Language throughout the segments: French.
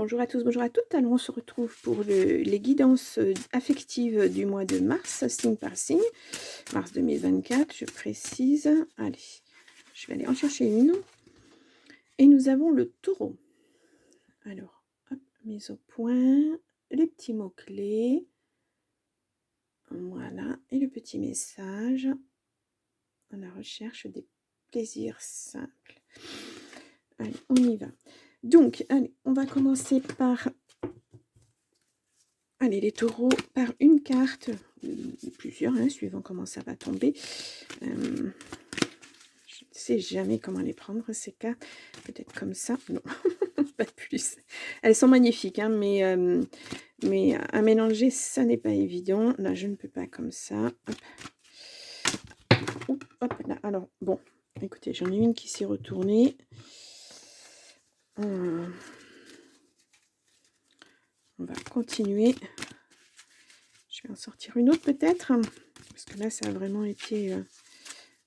Bonjour à tous, bonjour à toutes. Alors on se retrouve pour les guidances affectives du mois de mars, signe par signe. Mars 2024, je précise. Allez, je vais aller en chercher une. Et nous avons le taureau. Alors, hop, mise au point, les petits mots-clés. Voilà, et le petit message à la recherche des plaisirs simples. Allez, on y va. Donc, allez, on va commencer par... Allez, les taureaux, par une carte, plusieurs, hein, suivant comment ça va tomber. Je ne sais jamais comment les prendre, ces cartes. Peut-être comme ça. Non, pas plus. Elles sont magnifiques, hein, mais à mélanger, ça n'est pas évident. Là, je ne peux pas comme ça. Hop. Oup, hop, là. Alors, bon, écoutez, j'en ai une qui s'est retournée. On va continuer. Je vais en sortir une autre peut-être, parce que là, ça a vraiment été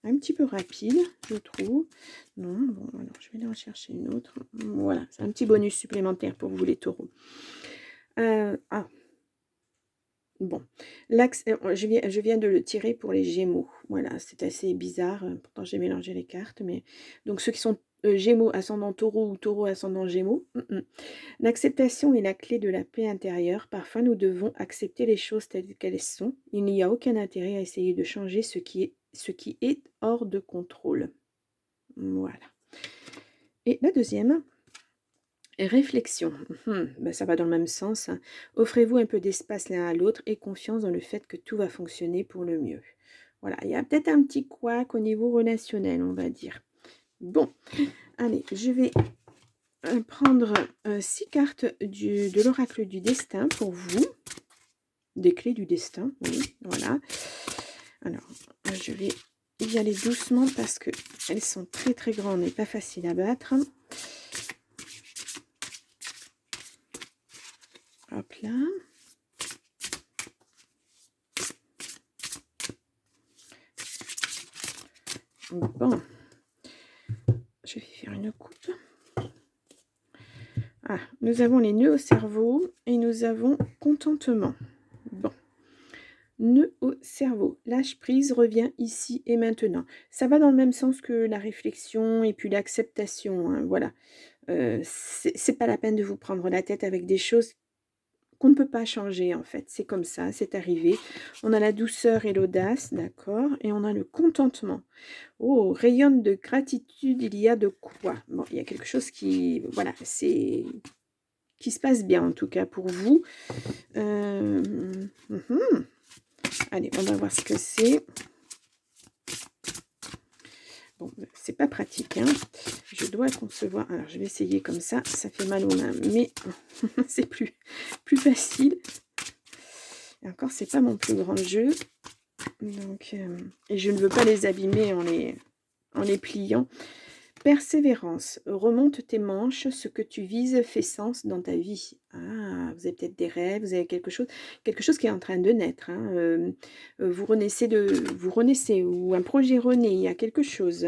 un petit peu rapide, je trouve. Non, bon, alors je vais aller en chercher une autre. Voilà, c'est un petit bonus supplémentaire pour vous les taureaux. Bon, l'axe, je viens de le tirer pour les Gémeaux. Voilà, c'est assez bizarre. Pourtant, j'ai mélangé les cartes. Mais donc, ceux qui sont Gémeaux, ascendant Taureau ou Taureau, ascendant Gémeaux. L'acceptation est la clé de la paix intérieure. Parfois, nous devons accepter les choses telles qu'elles sont. Il n'y a aucun intérêt à essayer de changer ce qui est hors de contrôle. Voilà. Et la deuxième, réflexion. Ben, ça va dans le même sens. Hein. Offrez-vous un peu d'espace l'un à l'autre et confiance dans le fait que tout va fonctionner pour le mieux. Voilà, il y a peut-être un petit couac au niveau relationnel, on va dire. Bon, allez, je vais prendre 6 cartes de l'oracle du destin pour vous. Des clés du destin, oui, voilà. Alors, je vais y aller doucement parce qu'elles sont très très grandes et pas faciles à battre. Hop là. Bon. Je vais faire une coupe. Ah, nous avons les nœuds au cerveau et nous avons contentement. Bon. Nœud au cerveau. Lâche prise, revient ici et maintenant. Ça va dans le même sens que la réflexion et puis l'acceptation. Hein, voilà. C'est pas la peine de vous prendre la tête avec des choses qu'on ne peut pas changer en fait. C'est comme ça, c'est arrivé. On a la douceur et l'audace, d'accord, et on a le contentement. Oh, rayonne de gratitude, il y a de quoi. Bon, il y a quelque chose qui, voilà, qui se passe bien en tout cas pour vous. Allez, on va voir ce que c'est. Bon, c'est pas pratique, hein. Je dois concevoir. Alors, je vais essayer comme ça. Ça fait mal aux mains, mais c'est plus facile. Et encore, c'est pas mon plus grand jeu. Donc, et je ne veux pas les abîmer en les pliant. Persévérance. Remonte tes manches. Ce que tu vises fait sens dans ta vie. Ah, vous avez peut-être des rêves, vous avez quelque chose qui est en train de naître. Hein. Vous renaissez ou un projet renaît. Il y a quelque chose.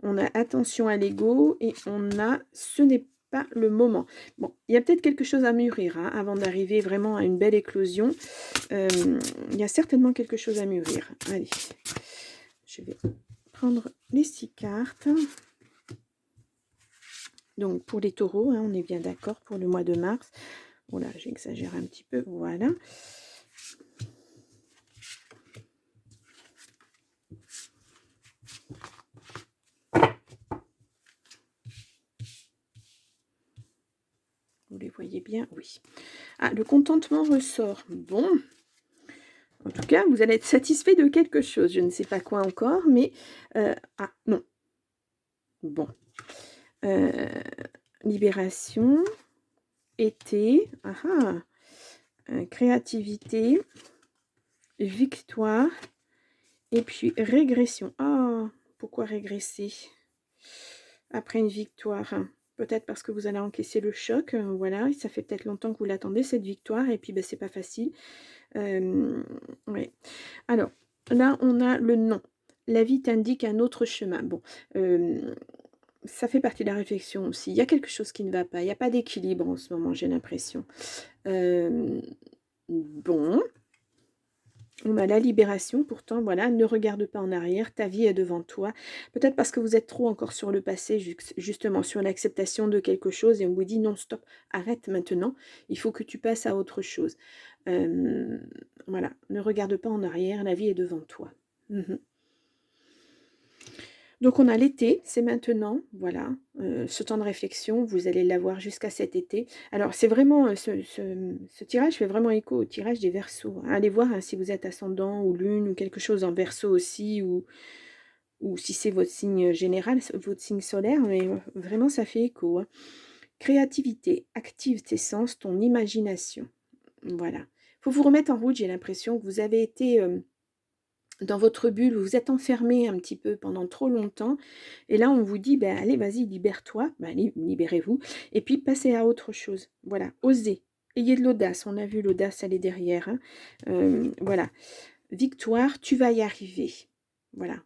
On a attention à l'ego et on a ce n'est pas le moment. Bon, il y a peut-être quelque chose à mûrir hein, avant d'arriver vraiment à une belle éclosion. Il y a certainement quelque chose à mûrir. Allez, je vais prendre les 6 cartes. Donc, pour les taureaux, hein, on est bien d'accord pour le mois de mars. Voilà, j'exagère un petit peu. Voilà. Vous les voyez bien? Oui. Ah, le contentement ressort. Bon. En tout cas, vous allez être satisfait de quelque chose. Je ne sais pas quoi encore, mais... ah, non. Bon. Libération. Été. Créativité. Victoire. Et puis, régression. Ah, pourquoi régresser après une victoire? Peut-être parce que vous allez encaisser le choc. Voilà, ça fait peut-être longtemps que vous l'attendez, cette victoire. Et puis, ben, c'est pas facile. Ouais. Alors, là, on a le non. La vie t'indique un autre chemin. Bon, ça fait partie de la réflexion aussi. Il y a quelque chose qui ne va pas. Il n'y a pas d'équilibre en ce moment, j'ai l'impression. Bon, on a la libération, pourtant, voilà, ne regarde pas en arrière, ta vie est devant toi. Peut-être parce que vous êtes trop encore sur le passé, justement, sur l'acceptation de quelque chose, et on vous dit non, stop, arrête maintenant, il faut que tu passes à autre chose. Voilà, ne regarde pas en arrière, la vie est devant toi. Mhm. Donc on a l'été, c'est maintenant, voilà, ce temps de réflexion, vous allez l'avoir jusqu'à cet été. Alors c'est vraiment, ce tirage fait vraiment écho au tirage des Verseaux, hein. Allez voir hein, si vous êtes ascendant ou lune ou quelque chose en Verseau aussi, ou si c'est votre signe général, votre signe solaire, mais vraiment ça fait écho, hein. Créativité, active tes sens, ton imagination. Voilà. Il faut vous remettre en route, j'ai l'impression que vous avez été... dans votre bulle, vous vous êtes enfermé un petit peu pendant trop longtemps. Et là, on vous dit, ben, allez, vas-y, libère-toi. Ben, allez, libérez-vous. Et puis, passez à autre chose. Voilà, osez. Ayez de l'audace. On a vu l'audace, elle est derrière. Hein. Voilà. Victoire, tu vas y arriver. Voilà.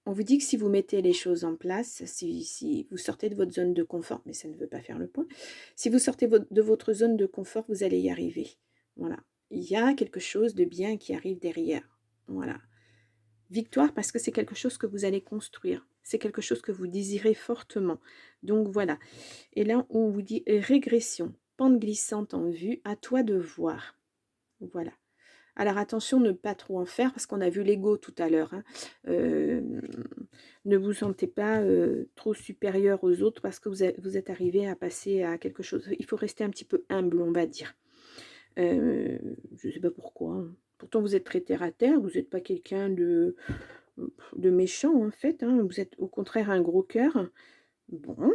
On vous dit que si vous mettez les choses en place, si vous sortez de votre zone de confort, mais ça ne veut pas faire le point, si vous sortez de votre zone de confort, vous allez y arriver. Voilà. Il y a quelque chose de bien qui arrive derrière. Voilà. Victoire parce que c'est quelque chose que vous allez construire. C'est quelque chose que vous désirez fortement. Donc voilà. Et là, on vous dit régression, pente glissante en vue, à toi de voir. Voilà. Alors attention, ne pas trop en faire parce qu'on a vu l'ego tout à l'heure. Hein. Ne vous sentez pas trop supérieur aux autres parce que vous êtes arrivé à passer à quelque chose. Il faut rester un petit peu humble, on va dire. Je ne sais pas pourquoi. Hein. Pourtant, vous êtes très terre à terre. Vous n'êtes pas quelqu'un de méchant, en fait. Hein. Vous êtes au contraire un gros cœur. Bon.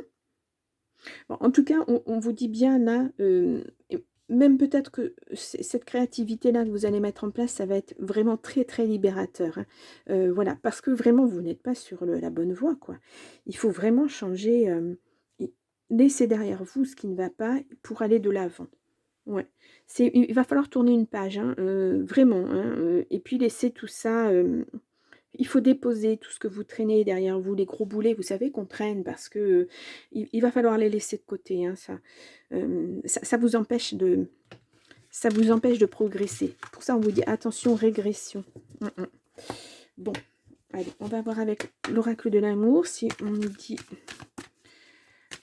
Bon, en tout cas, on vous dit bien là, même peut-être que cette créativité-là que vous allez mettre en place, ça va être vraiment très, très libérateur. Hein. Voilà, parce que vraiment, vous n'êtes pas sur la bonne voie, quoi. Il faut vraiment changer, laisser derrière vous ce qui ne va pas pour aller de l'avant. Ouais. Il va falloir tourner une page, hein, vraiment. Hein, et puis laisser tout ça... il faut déposer tout ce que vous traînez derrière vous, les gros boulets, vous savez, qu'on traîne, parce que il va falloir les laisser de côté. Hein, ça vous empêche de progresser. Pour ça, on vous dit attention, régression. Bon, allez, on va voir avec l'oracle de l'amour si on nous dit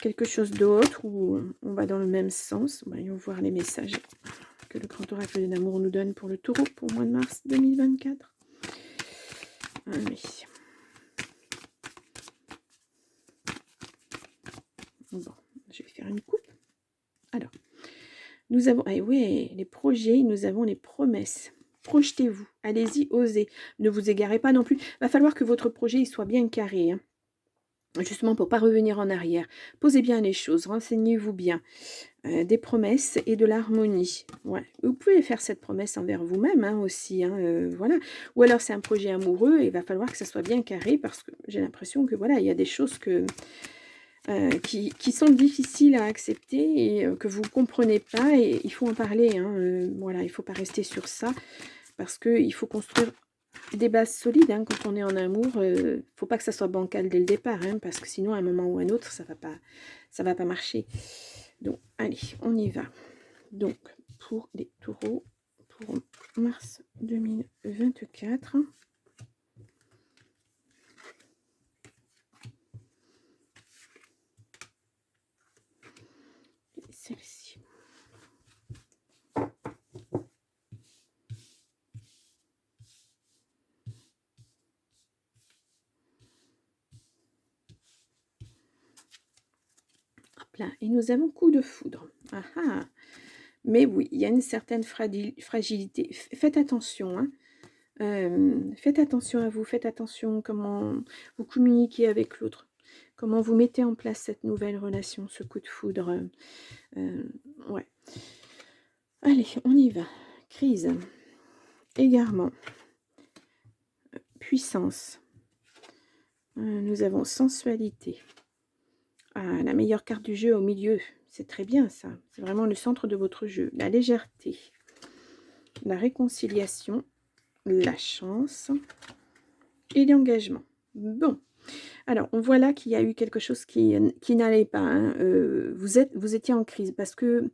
quelque chose d'autre ou on va dans le même sens. Voyons voir les messages que le grand oracle de l'amour nous donne pour le taureau pour le mois de mars 2024. Allez. Bon, je vais faire une coupe. Alors, nous avons, ah oui, les projets, nous avons les promesses. Projetez-vous, allez-y, osez. Ne vous égarez pas non plus. Il va falloir que votre projet il soit bien carré, hein, justement pour ne pas revenir en arrière. Posez bien les choses, renseignez-vous bien. Des promesses et de l'harmonie. Ouais. Vous pouvez faire cette promesse envers vous-même hein, aussi. Hein, voilà. Ou alors c'est un projet amoureux et il va falloir que ça soit bien carré parce que j'ai l'impression que voilà, il y a des choses qui sont difficiles à accepter et que vous ne comprenez pas et il faut en parler. Hein, voilà, il ne faut pas rester sur ça parce qu'il faut construire des bases solides. Hein, quand on est en amour, il ne faut pas que ça soit bancal dès le départ hein, parce que sinon à un moment ou à un autre, ça va pas marcher. Donc, allez, on y va. Donc, pour les taureaux, pour mars 2024. Celle-ci. Hop là, et nous avons coup de foudre. Ah ah. Mais oui, il y a une certaine fragilité. Faites attention, hein. Faites attention à vous, faites attention comment vous communiquez avec l'autre, comment vous mettez en place cette nouvelle relation, ce coup de foudre. Ouais. Allez, on y va. Crise, égarement, puissance. Nous avons sensualité. Ah, la meilleure carte du jeu au milieu. C'est très bien ça. C'est vraiment le centre de votre jeu. La légèreté, la réconciliation, la chance et l'engagement. Bon. Alors, on voit là qu'il y a eu quelque chose qui n'allait pas, hein. Vous étiez en crise parce que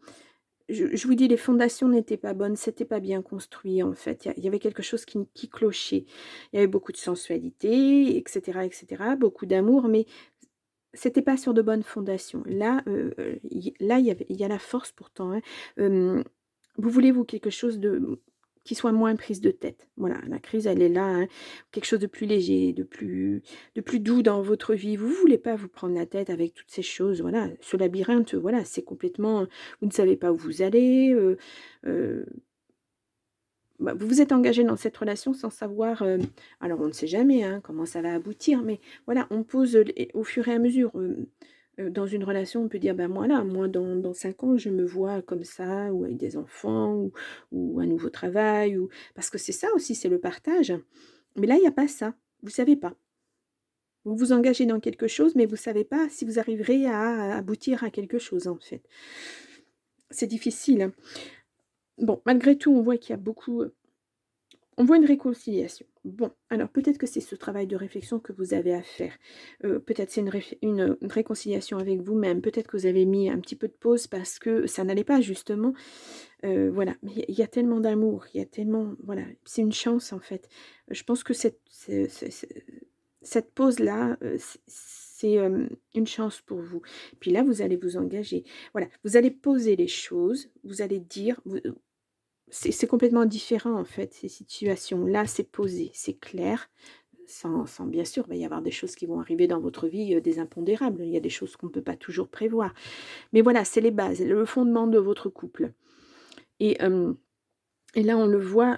je vous dis, les fondations n'étaient pas bonnes, c'était pas bien construit, en fait. Il y avait quelque chose qui clochait. Il y avait beaucoup de sensualité, et cetera, beaucoup d'amour, mais c'était pas sur de bonnes fondations. Là, il y a la force pourtant, hein. Hem, vous quelque chose qui soit moins prise de tête. Voilà, la crise, elle est là, hein. Quelque chose de plus léger, de plus doux dans votre vie. Vous voulez pas vous prendre la tête avec toutes ces choses, voilà. Ce labyrinthe, voilà, c'est complètement vous ne savez pas où vous allez, heu bah, vous vous êtes engagé dans cette relation sans savoir, alors on ne sait jamais, hein, comment ça va aboutir, mais voilà, on pose, les au fur et à mesure, dans une relation, on peut dire: «Ben, moi dans 5 ans, je me vois comme ça ou avec des enfants ou un nouveau travail» ou parce que c'est ça aussi, c'est le partage. Mais là, il y a pas ça, vous savez pas. Vous vous engagez dans quelque chose, mais vous savez pas si vous arriverez à aboutir à quelque chose, en fait. C'est difficile, hein. Bon, malgré tout, on voit qu'il y a beaucoup, on voit une réconciliation. Bon, alors peut-être que c'est ce travail de réflexion que vous avez à faire. Peut-être c'est une réconciliation avec vous-même. Peut-être que vous avez mis un petit peu de pause parce que ça n'allait pas justement. Voilà, mais il y a tellement d'amour, il y a tellement voilà, c'est une chance en fait. Je pense que cette pause-là, une chance pour vous. Puis là, vous allez vous engager. Voilà, vous allez poser les choses, vous allez dire c'est complètement différent en fait, ces situations. Là, c'est posé, c'est clair, sans bien sûr, il va y avoir des choses qui vont arriver dans votre vie, des impondérables. Il y a des choses qu'on ne peut pas toujours prévoir. Mais voilà, c'est les bases, le fondement de votre couple. Et et là, on le voit,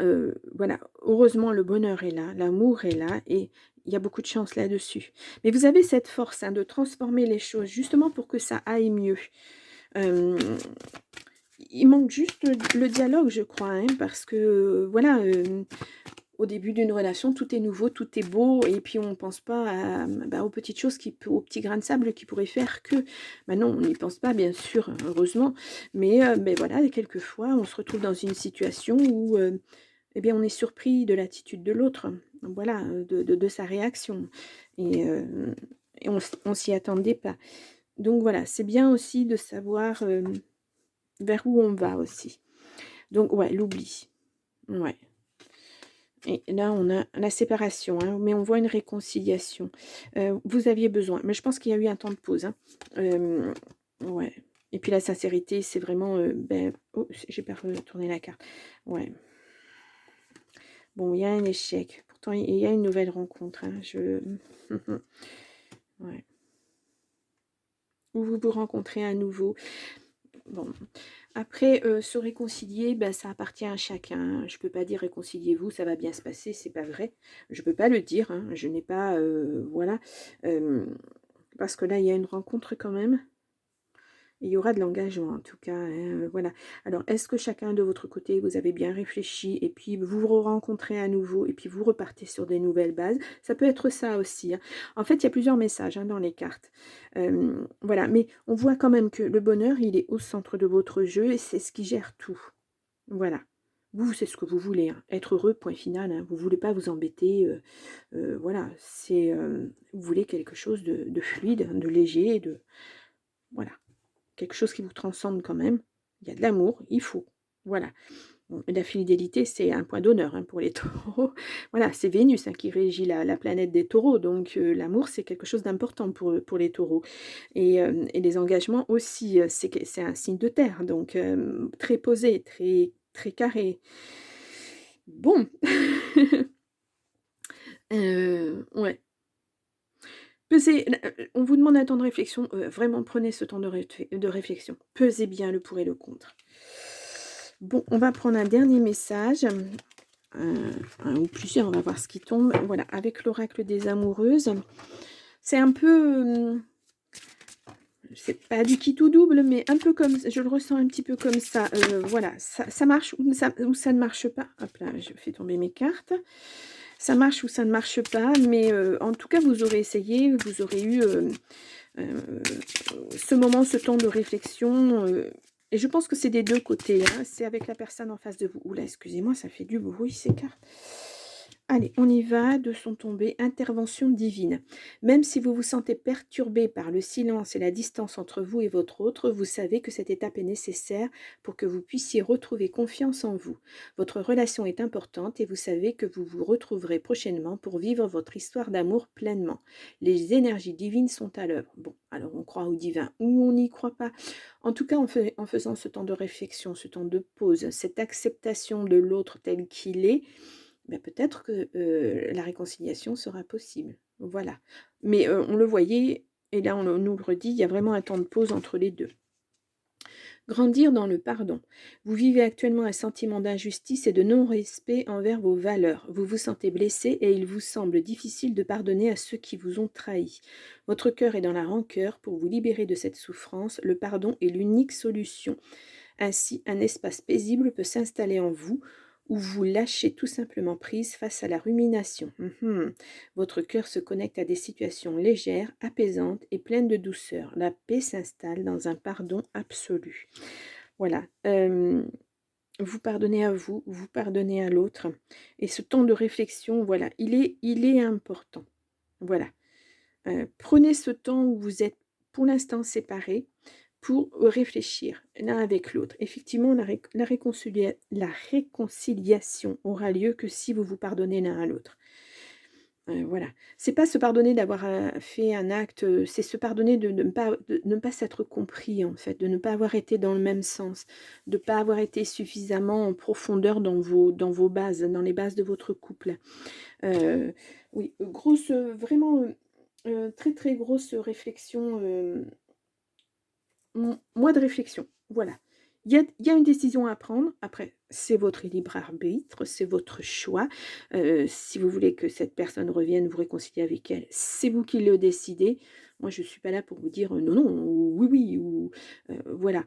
voilà, heureusement, le bonheur est là, l'amour est là et il y a beaucoup de chance là-dessus. Mais vous avez cette force, hein, de transformer les choses justement pour que ça aille mieux. Hem Il manque juste le dialogue, je crois, hein, parce que, voilà, au début d'une relation, tout est nouveau, tout est beau et puis on ne pense pas aux petites choses aux petits grains de sable qui pourraient faire que bah, non, on n'y pense pas bien sûr, heureusement, mais voilà, quelquefois, on se retrouve dans une situation où, eh bien, on est surpris de l'attitude de l'autre, voilà, de sa réaction et on s'y attendait pas. Donc voilà, c'est bien aussi de savoir, vers où on va aussi. Donc ouais, l'oubli. Ouais. Et là, on a la séparation, hein, mais on voit une réconciliation. Vous aviez besoin, mais je pense qu'il y a eu un temps de pause, hein. Hem, ouais. Et puis la sincérité, c'est vraiment, oh, j'ai pas retourné la carte. Ouais. Bon, il y a un échec. Pourtant, il y a une nouvelle rencontre, hein. Ouais. Ou vous vous rencontrez à nouveau. Bon, après, se réconcilier, ça appartient à chacun. Je peux pas dire: «Réconciliez-vous, ça va bien se passer», c'est pas vrai. Je peux pas le dire, hein, je n'ai pas, voilà, hem, parce que là, il y a une rencontre quand même. Il y aura de l'engagement en tout cas, hein, voilà. Alors est-ce que chacun de votre côté, vous avez bien réfléchi et puis vous vous rencontrez à nouveau et puis vous repartez sur des nouvelles bases? Ça peut être ça aussi, hein. En fait, il y a plusieurs messages, hein, dans les cartes. Voilà, mais on voit quand même que le bonheur, il est au centre de votre jeu et c'est ce qui gère tout. Voilà. Vous, c'est ce que vous voulez, hein, être heureux, point final, hein. Vous voulez pas vous embêter, voilà, vous voulez quelque chose de fluide, de léger, voilà. Quelque chose qui vous transcende quand même. Il y a de l'amour, il faut. Voilà. Bon, et la fidélité, c'est un point d'honneur, hein, pour les taureaux. Voilà, c'est Vénus, hein, qui régit la planète des taureaux. Donc, l'amour, c'est quelque chose d'important pour les taureaux. Et les engagements aussi, c'est un signe de terre. Donc, très posé, très, très carré. Bon. Ouais. Pesez, on vous demande un temps de réflexion, vraiment prenez ce temps de réflexion. Pesez bien le pour et le contre. Bon, on va prendre un dernier message, un ou plusieurs, on va voir ce qui tombe. Voilà, avec l'oracle des amoureuses. C'est un peu, c'est pas du qui tout double, mais un peu comme je le ressens un petit peu comme ça. Voilà, ça marche ou ça ne marche pas. Hop là, je fais tomber mes cartes. Ça marche ou ça ne marche pas, mais en tout cas, vous aurez essayé, vous aurez eu, ce moment, ce temps de réflexion, et je pense que c'est des 2 côtés, hein. C'est avec la personne en face de vous. Ouh là, excusez-moi, ça fait du bruit ces cartes. Allez, on y va, de son tombé, intervention divine. Même si vous vous sentez perturbé par le silence et la distance entre vous et votre autre, vous savez que cette étape est nécessaire pour que vous puissiez retrouver confiance en vous. Votre relation est importante et vous savez que vous vous retrouverez prochainement pour vivre votre histoire d'amour pleinement. Les énergies divines sont à l'œuvre. Bon, alors on croit au divin ou on n'y croit pas. En tout cas, en faisant ce temps de réflexion, ce temps de pause, cette acceptation de l'autre tel qu'il est, ben, peut-être que la réconciliation sera possible. Voilà. Mais on le voyait, et là on nous le redit, il y a vraiment un temps de pause entre les deux. Grandir dans le pardon. Vous vivez actuellement un sentiment d'injustice et de non-respect envers vos valeurs. Vous vous sentez blessé et il vous semble difficile de pardonner à ceux qui vous ont trahi. Votre cœur est dans la rancœur. Pour vous libérer de cette souffrance, le pardon est l'unique solution. Ainsi, un espace paisible peut s'installer en vous où vous lâchez tout simplement prise face à la rumination. Votre cœur se connecte à des situations légères, apaisantes et pleines de douceur. La paix s'installe dans un pardon absolu. Voilà. Vous pardonnez à vous, vous pardonnez à l'autre. Et ce temps de réflexion, voilà, il est important. Voilà. Prenez ce temps où vous êtes pour l'instant séparés pour réfléchir l'un avec l'autre. Effectivement, la réconciliation aura lieu que si vous vous pardonnez l'un à l'autre. Voilà. C'est pas se pardonner d'avoir fait un acte, c'est se pardonner de ne pas s'être compris, en fait, de ne pas avoir été dans le même sens, de ne pas avoir été suffisamment en profondeur dans vos bases, dans les bases de votre couple. Oui, grosse, vraiment, très, très grosse réflexion, mois de réflexion, voilà. Il y a une décision à prendre. Après, c'est votre libre arbitre, c'est votre choix. Si vous voulez que cette personne revienne, vous réconcilier avec elle, c'est vous qui le décidez. Moi, je ne suis pas là pour vous dire non, non, ou oui, oui, ou voilà.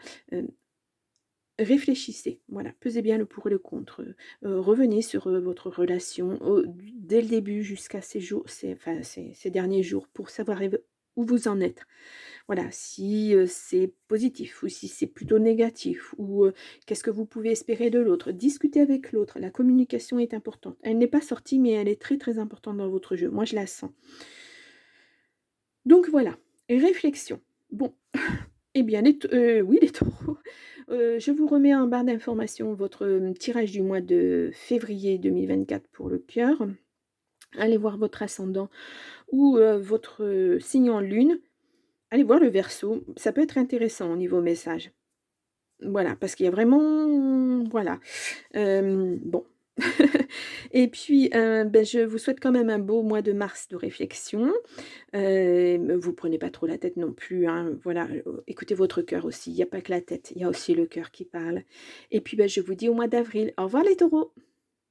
Réfléchissez, voilà, pesez bien le pour et le contre. Revenez sur votre relation dès le début jusqu'à ces derniers jours pour savoir où vous en êtes. Voilà, si c'est positif ou si c'est plutôt négatif ou qu'est-ce que vous pouvez espérer de l'autre. Discutez avec l'autre, la communication est importante. Elle n'est pas sortie, mais elle est très très importante dans votre jeu. Moi, je la sens. Donc voilà, réflexion. Bon, eh bien, oui, les taureaux. Je vous remets en barre d'informations votre tirage du mois de février 2024 pour le cœur. Allez voir votre ascendant ou votre signe en lune. Allez voir le Verseau, ça peut être intéressant au niveau message. Voilà, parce qu'il y a vraiment voilà, bon. Et puis, ben, je vous souhaite quand même un beau mois de mars de réflexion. Vous prenez pas trop la tête non plus, hein, voilà, écoutez votre cœur aussi, il y a pas que la tête, il y a aussi le cœur qui parle. Et puis, ben, je vous dis au mois d'avril. Au revoir les taureaux!